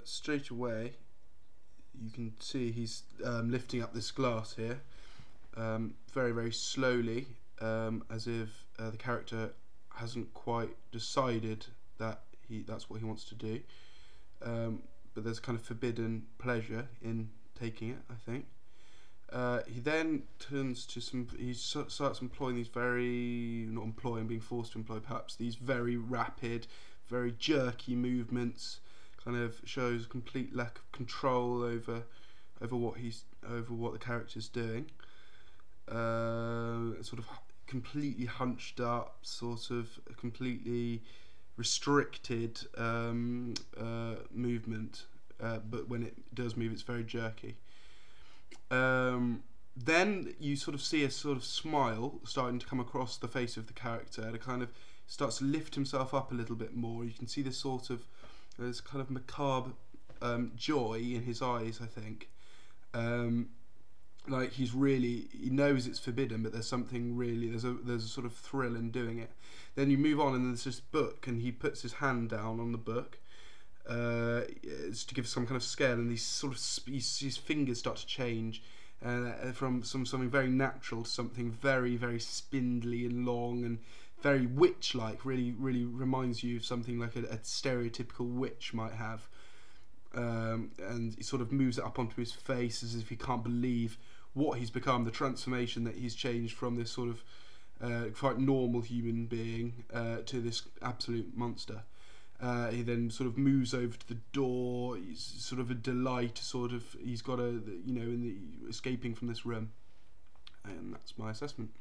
straight away you can see he's lifting up this glass here, very, very slowly, as if the character hasn't quite decided that that's what he wants to do. But there's kind of forbidden pleasure in taking it, I think. He then turns to he starts employing these being forced to employ perhaps, these very rapid, very jerky movements. Kind of shows a complete lack of control over what the character's doing. Sort of completely hunched up, sort of completely restricted movement, but when it does move, it's very jerky. Then you sort of see a sort of smile starting to come across the face of the character, and it kind of starts to lift himself up a little bit more. You can see this sort of, there's kind of macabre joy in his eyes, I think. Like he knows it's forbidden, but there's something really, there's a sort of thrill in doing it. Then you move on, and there's this book, and he puts his hand down on the book to give some kind of scale, and his fingers start to change from something very natural to something very, very spindly and long and very witch-like. Really reminds you of something like a stereotypical witch might have. And he sort of moves it up onto his face as if he can't believe what he's become, the transformation that he's changed from this sort of quite normal human being to this absolute monster. He then sort of moves over to the door. He's sort of a delight. He's got escaping from this room, and that's my assessment.